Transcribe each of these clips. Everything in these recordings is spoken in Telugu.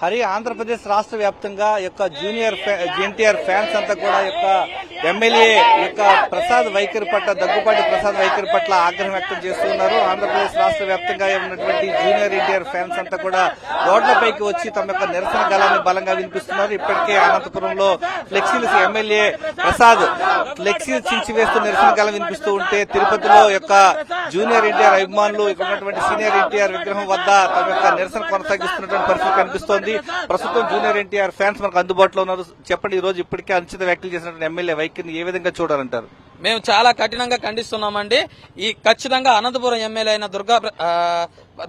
హరి ఆంధ్రప్రదేశ్ రాష్ట్ర వ్యాప్తంగా యొక్క జూనియర్ ఎన్టీఆర్ ఫ్యాన్స్ అంతా కూడా యొక్క ఎమ్మెల్యే యొక్క ప్రసాద్ వైఖరి పట్ల దగ్గుపాటి ప్రసాద్ వైఖరి పట్ల ఆగ్రహం వ్యక్తం చేస్తున్నారు. ఆంధ్రప్రదేశ్ రాష్ట్ర వ్యాప్తంగా ఉన్నటువంటి జూనియర్ ఎన్టీఆర్ ఫ్యాన్స్ అంతా కూడా రోడ్లపైకి వచ్చి తమ యొక్క నిరసన గళాన్ని బలంగా వినిపిస్తున్నారు. ఇప్పటికే అనంతపురంలో ఫ్లెక్సీలు ఎమ్మెల్యే ప్రసాద్ ఫ్లెక్సీలు చించివేస్తూ నిరసన గళం వినిపిస్తూ ఉంటే, తిరుపతిలో యొక్క జూనియర్ ఎన్టీఆర్ అభిమానులు ఇక్కడ ఉన్నటువంటి సీనియర్ ఎన్టీఆర్ విగ్రహం వద్ద తమ యొక్క నిరసన కొనసాగిస్తున్నటువంటి పరిస్థితి కనిపిస్తోంది. ప్రస్తుతం జూనియర్ ఎన్టీఆర్ ఫ్యాన్స్ మనకు అందుబాటులో ఉన్నారు. చెప్పండి, ఈ రోజు ఇప్పటికే అనుచిత వ్యాఖ్యలు చేసినటువంటి ఎమ్మెల్యే వైఖరిని ఏ విధంగా చూడాలంటారు? మేము చాలా కఠినంగా ఖండిస్తున్నామండి. ఈ ఖచ్చితంగా అనంతపురం ఎమ్మెల్యే అయిన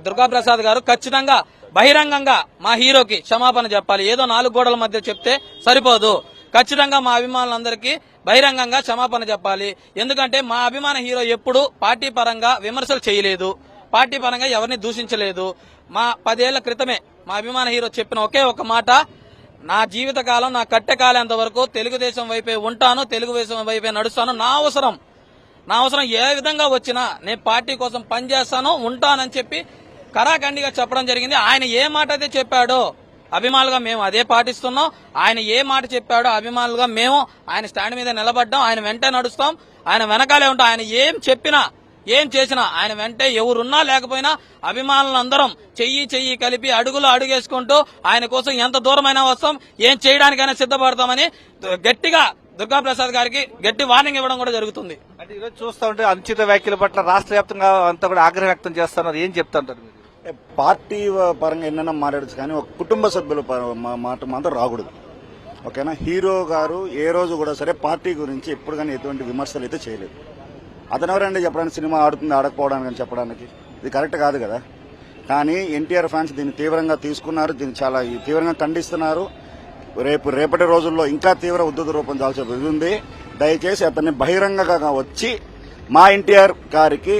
దుర్గాప్రసాద్ గారు ఖచ్చితంగా బహిరంగంగా మా హీరోకి క్షమాపణ చెప్పాలి. ఏదో 4 గోడల మధ్య చెప్తే సరిపోదు. ఖచ్చితంగా మా అభిమానులందరికీ బహిరంగంగా క్షమాపణ చెప్పాలి. ఎందుకంటే మా అభిమాన హీరో ఎప్పుడు పార్టీ పరంగా విమర్శలు చేయలేదు, పార్టీ పరంగా ఎవరిని దూషించలేదు. మా 10 ఏళ్ల క్రితమే మా అభిమాన హీరో చెప్పిన ఒకే ఒక మాట, నా జీవితకాలం నా కట్టెకాలేంత వరకు తెలుగుదేశం వైపే ఉంటాను, తెలుగుదేశం వైపే నడుస్తాను, నా అవసరం ఏ విధంగా వచ్చినా నేను పార్టీ కోసం పనిచేస్తాను, ఉంటానని చెప్పి కరాఖండిగా చెప్పడం జరిగింది. ఆయన ఏ మాట అయితే చెప్పాడో అభిమానులుగా మేము అదే పాటిస్తున్నాం. ఆయన ఏ మాట చెప్పాడో అభిమానులుగా మేము ఆయన స్టాండ్ మీద నిలబడ్డాం. ఆయన వెంటే నడుస్తాం, ఆయన వెనకాలే ఉంటాం. ఆయన ఏం చెప్పినా ఏం చేసినా ఆయన వెంటే ఎవరున్నా లేకపోయినా అభిమానులందరం చెయ్యి కలిపి అడుగులు అడుగేసుకుంటూ ఆయన కోసం ఎంత దూరమైనా వస్తాం, ఏం చేయడానికైనా సిద్ధపడతామని గట్టిగా దుర్గాప్రసాద్ గారికి గట్టి వార్నింగ్ ఇవ్వడం కూడా జరుగుతుంది. అంటే ఈరోజు చూస్తూ ఉంటే అనుచిత వ్యాఖ్యల పట్ల రాష్ట్ర వ్యాప్తంగా అంతా కూడా ఆగ్రహం వ్యక్తం చేస్తున్నారు. ఏం చెప్తుంటారు మీరు? పార్టీ పరంగా ఎన్నైనా మాట్లాడచ్చు, కానీ ఒక కుటుంబ సభ్యుల మాట మాత్రం రాకూడదు. ఓకేనా? హీరో గారు ఏ రోజు కూడా సరే పార్టీ గురించి ఎప్పుడు కానీ ఎటువంటి విమర్శలు అయితే చేయలేదు. అతను ఎవరండి చెప్పడానికి, సినిమా ఆడుతుంది ఆడకపోవడానికి అని చెప్పడానికి? ఇది కరెక్ట్ కాదు కదా. కానీ ఎన్టీఆర్ ఫ్యాన్స్ దీన్ని తీవ్రంగా తీసుకున్నారు, దీన్ని చాలా తీవ్రంగా ఖండిస్తున్నారు. రేపటి రోజుల్లో ఇంకా తీవ్ర ఉద్ధృత రూపం దాల్చేది ఉంది. దయచేసి అతన్ని బహిరంగంగా వచ్చి మా ఎన్టీఆర్ గారికి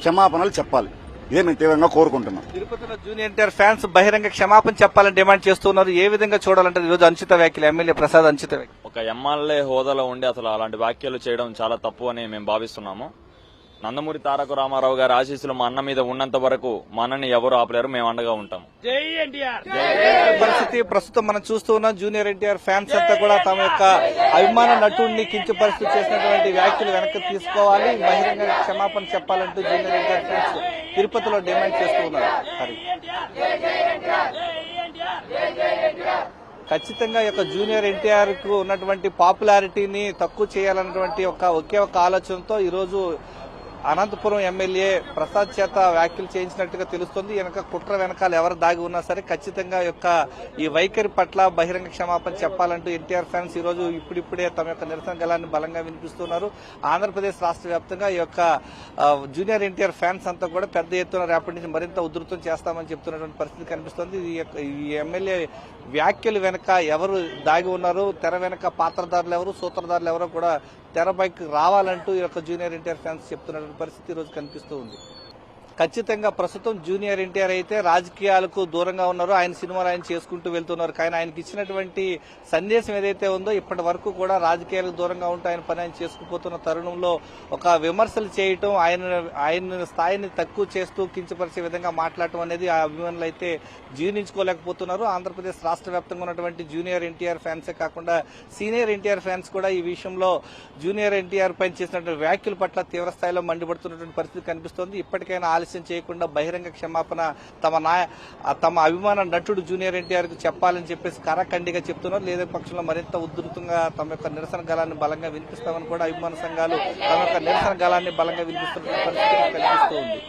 క్షమాపణలు చెప్పాలి. ఇదే మేము తీవ్రంగా కోరుకుంటున్నాం. తిరుపతిలో జూనియర్ ఎన్టీఆర్ ఫ్యాన్స్ బహిరంగ క్షమాపణ చెప్పాలని డిమాండ్ చేస్తున్నారు. ఏ విధంగా చూడాలంటే ఈరోజు అనుచిత వ్యాఖ్యలు, ఎమ్మెల్యే ప్రసాద్ అనుచిత వ్యాఖ్యలు? ఒక ఎమ్మెల్యే హోదాలో ఉండి అసలు అలాంటి వ్యాఖ్యలు చేయడం చాలా తప్పు అని మేము భావిస్తున్నాము. నందమూరి తారక రామారావు గారి ఆశీస్సులు మా అన్న మీద ఉన్నంత వరకు మా అన్నని ఎవరు ఆపలేరు, మేము అండగా ఉంటాము. పరిస్థితి ప్రస్తుతం మనం చూస్తూ ఉన్నాం. జూనియర్ ఎన్టీఆర్ ఫ్యాన్స్ అంతా కూడా తమ యొక్క అభిమాన నటుడిని కించపరిస్తూ చేసినటువంటి వ్యాఖ్యలు వెనక్కి తీసుకోవాలి, బహిరంగ క్షమాపణ చెప్పాలంటూ జూనియర్ ఎన్టీఆర్ ఫ్యాన్స్ తిరుపతిలో డిమాండ్ చేస్తూ ఉన్నారు. ఖచ్చితంగా యొక్క జూనియర్ ఎన్టీఆర్ కు ఉన్నటువంటి పాపులారిటీని తక్కువ చేయాలన్నటువంటి ఒకే ఒక ఆలోచనతో ఈరోజు అనంతపురం ఎమ్మెల్యే ప్రసాద్ చేత వ్యాఖ్యలు చేయించినట్టుగా తెలుస్తోంది. కుట్ర వెనకాల ఎవరు దాగి ఉన్నా సరే ఖచ్చితంగా యొక్క ఈ వైఖరి పట్ల బహిరంగ క్షమాపణ చెప్పాలంటూ ఎన్టీఆర్ ఫ్యాన్స్ ఈ రోజు ఇప్పుడిప్పుడే తమ యొక్క నిరసన గళాన్ని బలంగా వినిపిస్తున్నారు. ఆంధ్రప్రదేశ్ రాష్ట్ర వ్యాప్తంగా ఈ యొక్క జూనియర్ ఎన్టీఆర్ ఫ్యాన్స్ అంతా కూడా పెద్ద ఎత్తున రేపటి నుంచి మరింత ఉధృతం చేస్తామని చెప్తున్నటువంటి పరిస్థితి కనిపిస్తోంది. ఈ ఎమ్మెల్యే వ్యాఖ్యలు వెనక ఎవరు దాగి ఉన్నారు, తెర వెనక పాత్రధారులు ఎవరు, సూత్రధారులు ఎవరో కూడా తెరపైకి రావాలంటూ ఈ యొక్క జూనియర్ ఎన్టీఆర్ ఫ్యాన్స్ చెప్తున్నటువంటి పరిస్థితి ఈ రోజు కనిపిస్తూ ఉంది. ఖచ్చితంగా ప్రస్తుతం జూనియర్ ఎన్టీఆర్ అయితే రాజకీయాలకు దూరంగా ఉన్నారు, ఆయన సినిమాలు ఆయన చేసుకుంటూ వెళ్తున్నారు. కానీ ఆయనకి ఇచ్చినటువంటి సందేశం ఏదైతే ఉందో ఇప్పటి వరకు కూడా రాజకీయాలకు దూరంగా ఉంటూ ఆయన పని ఆయన చేసుకుపోతున్న తరుణంలో ఒక విమర్శలు చేయటం, ఆయన స్థాయిని తక్కువ చేస్తూ కించపరిచే విధంగా మాట్లాడటం అనేది ఆ అభిమానులు అయితే జీర్ణించుకోలేకపోతున్నారు. ఆంధ్రప్రదేశ్ రాష్ట్ర వ్యాప్తంగా ఉన్నటువంటి జూనియర్ ఎన్టీఆర్ ఫ్యాన్సే కాకుండా సీనియర్ ఎన్టీఆర్ ఫ్యాన్స్ కూడా ఈ విషయంలో జూనియర్ ఎన్టీఆర్ పైన చేసినటువంటి వ్యాఖ్యల పట్ల తీవ్ర స్థాయిలో మండిపడుతున్నటువంటి పరిస్థితి కనిపిస్తోంది. ఇప్పటికైనా ఆలస్యం చేయకుండా బహిరంగ క్షమాపణ తమ అభిమాన నటుడు జూనియర్ ఎన్టీఆర్ కు చెప్పాలని చెప్పేసి కరాఖండిగా చెప్తున్నారు. లేదా పక్షంలో మరింత ఉధృతంగా తమ యొక్క నిరసన గళాన్ని బలంగా వినిపిస్తామని కూడా అభిమాన సంఘాలు తమ యొక్క నిరసన గళాన్ని బలంగా వినిపిస్తున్న పరిస్థితి కనిపిస్తూ ఉంది.